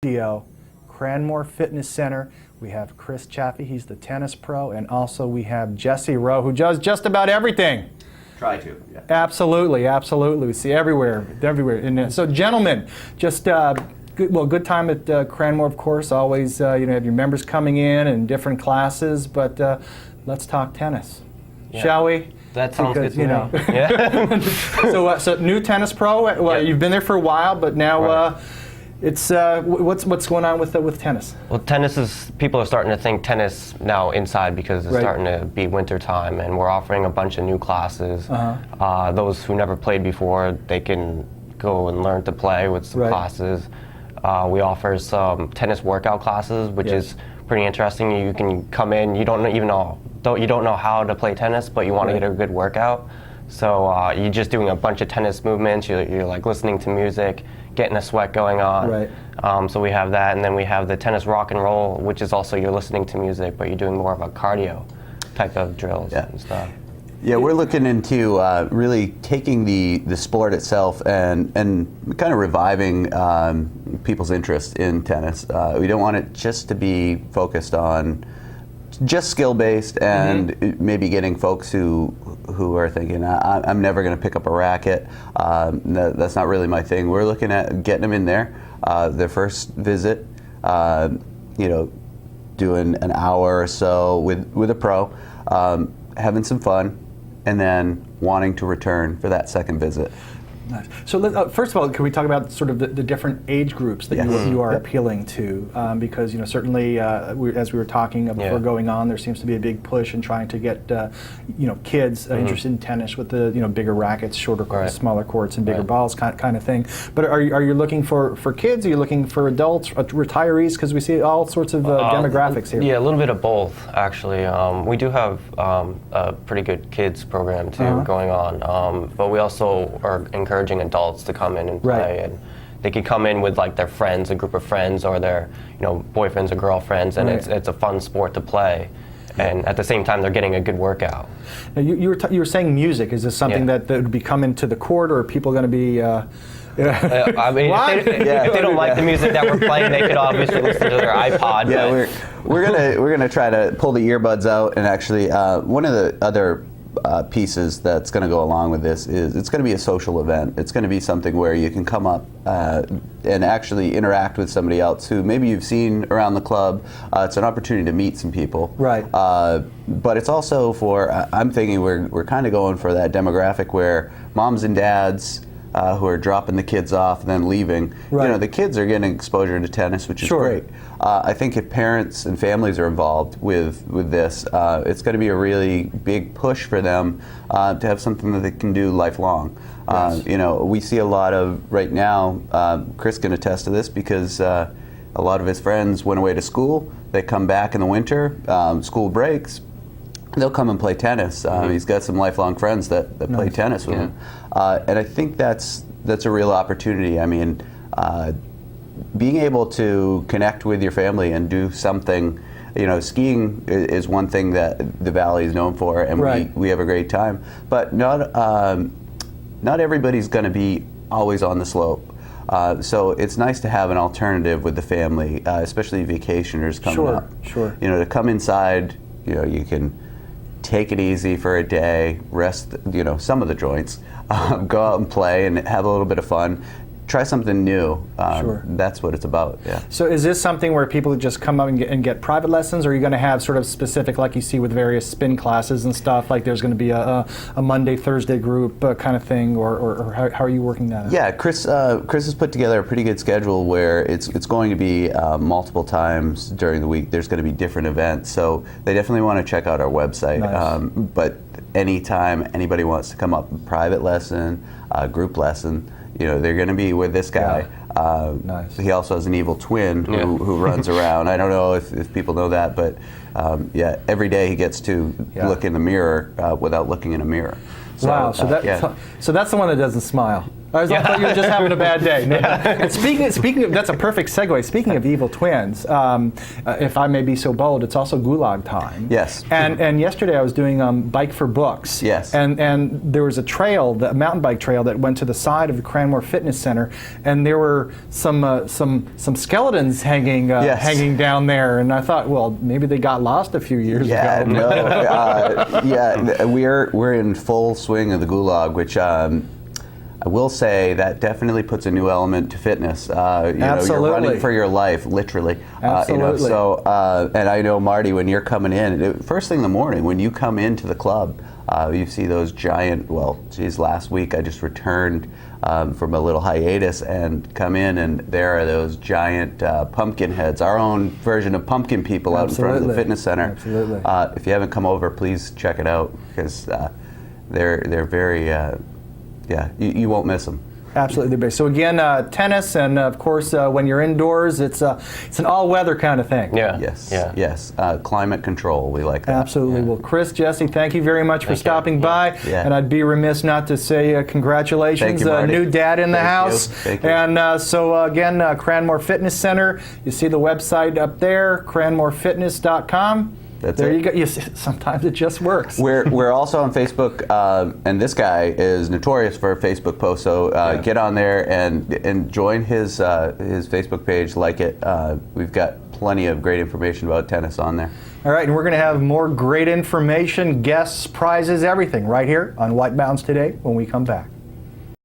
studio, Cranmore Fitness Center. We have Chris Chaffee, he's the tennis pro, and also we have Jesse Rowe, who does just about everything. Try to, yeah. Absolutely, absolutely. We see everywhere. And so, gentlemen, just good time at Cranmore, of course. Always, have your members coming in and different classes. But let's talk tennis, shall we? That sounds good to me. Yeah. So new tennis pro. Well, you've been there for a while, but now it's what's going on with tennis? Well, people are starting to think tennis now inside because it's starting to be winter time, and we're offering a bunch of new classes. Those who never played before, they can go and learn to play with some classes. We offer some tennis workout classes, which is pretty interesting. You can come in, you don't know how to play tennis, but you want to get a good workout. So you're just doing a bunch of tennis movements. You're like listening to music, getting a sweat going on. So we have that, and then we have the tennis rock and roll, which is also you're listening to music, but you're doing more of a cardio type of drills and stuff. Yeah, we're looking into really taking the sport itself and kind of reviving people's interest in tennis. We don't want it just to be focused on just skill-based and maybe getting folks who are thinking, I'm never going to pick up a racket. That's not really my thing. We're looking at getting them in there, their first visit, doing an hour or so with a pro, having some fun, and then wanting to return for that second visit. Nice. So first of all, can we talk about sort of the different age groups that you are appealing to? Because certainly, as we were talking before going on, there seems to be a big push in trying to get kids interested in tennis with the bigger rackets, shorter courts, smaller courts, and bigger balls, kind of thing. But are you looking for kids? Are you looking for adults, retirees? Because we see all sorts of demographics here. Yeah, a little bit of both, actually. We do have a pretty good kids program too going on, but we also are encouraging adults to come in and play, and they can come in with like their friends, a group of friends, or their boyfriends or girlfriends, and it's a fun sport to play, and at the same time they're getting a good workout. Now you were saying music. Is this something that would be coming to the court, or are people going to be? I mean, if they don't like the music that we're playing, they could obviously listen to their iPod. Yeah, we're gonna try to pull the earbuds out, and actually one of the other pieces that's going to go along with this is it's going to be a social event. It's going to be something where you can come up and actually interact with somebody else who maybe you've seen around the club. It's an opportunity to meet some people. Right. But it's also I'm thinking we're kind of going for that demographic where moms and dads who are dropping the kids off and then leaving. The kids are getting exposure to tennis, which is great. I think if parents and families are involved with this, it's going to be a really big push for them to have something that they can do lifelong. We see a lot of, right now, Chris can attest to this because a lot of his friends went away to school. They come back in the winter, school breaks, they'll come and play tennis. He's got some lifelong friends that play tennis with him. And I think that's a real opportunity. I mean, being able to connect with your family and do something, skiing is one thing that the Valley is known for, and we have a great time. But not everybody's going to be always on the slope. So it's nice to have an alternative with the family, especially vacationers coming up. To come inside, you can take it easy for a day, rest, some of the joints, go out and play and have a little bit of fun. Try something new. That's what it's about. Yeah. So is this something where people just come up and get private lessons, or are you going to have sort of specific, like you see with various spin classes and stuff, like there's going to be a Monday, Thursday group kind of thing, or how are you working that out? Yeah, Chris has put together a pretty good schedule where it's going to be multiple times during the week. There's going to be different events, so they definitely want to check out our website. But anytime anybody wants to come up, private lesson, group lesson, they're going to be with this guy. He also has an evil twin who runs around. I don't know if people know that, but every day he gets to look in the mirror without looking in a mirror. So, so that's the one that doesn't smile. I thought you were just having a bad day. No. And speaking of, that's a perfect segue. Speaking of evil twins, if I may be so bold, it's also gulag time. Yes. And yesterday I was doing Bike for Books. Yes. And there was a trail, the mountain bike trail that went to the side of the Cranmore Fitness Center, and there were some skeletons hanging down there, and I thought, well, maybe they got lost a few years ago. We're in full swing of the gulag, which I will say that definitely puts a new element to fitness. You're running for your life, literally. Absolutely. And I know, Marty, when you're coming in, first thing in the morning, when you come into the club, you see those giant, last week I just returned from a little hiatus and come in, and there are those giant pumpkin heads, our own version of pumpkin people out in front of the fitness center. Absolutely. If you haven't come over, please check it out, because they're very... you won't miss them. Absolutely. So again, tennis, and of course, when you're indoors, it's an all-weather kind of thing. Yeah. Yes. Climate control. We like that. Absolutely. Well, Chris, Jesse, thank you very much for stopping by. Yeah. And I'd be remiss not to say congratulations, Thank you, Marty. new dad in the house. Thank you. And so again, Cranmore Fitness Center. You see the website up there, cranmorefitness.com. There you go. Sometimes it just works. We're also on Facebook, and this guy is notorious for Facebook posts. So get on there and join his Facebook page. Like it. We've got plenty of great information about tennis on there. All right, and we're going to have more great information, guests, prizes, everything right here on White Mountains Today when we come back.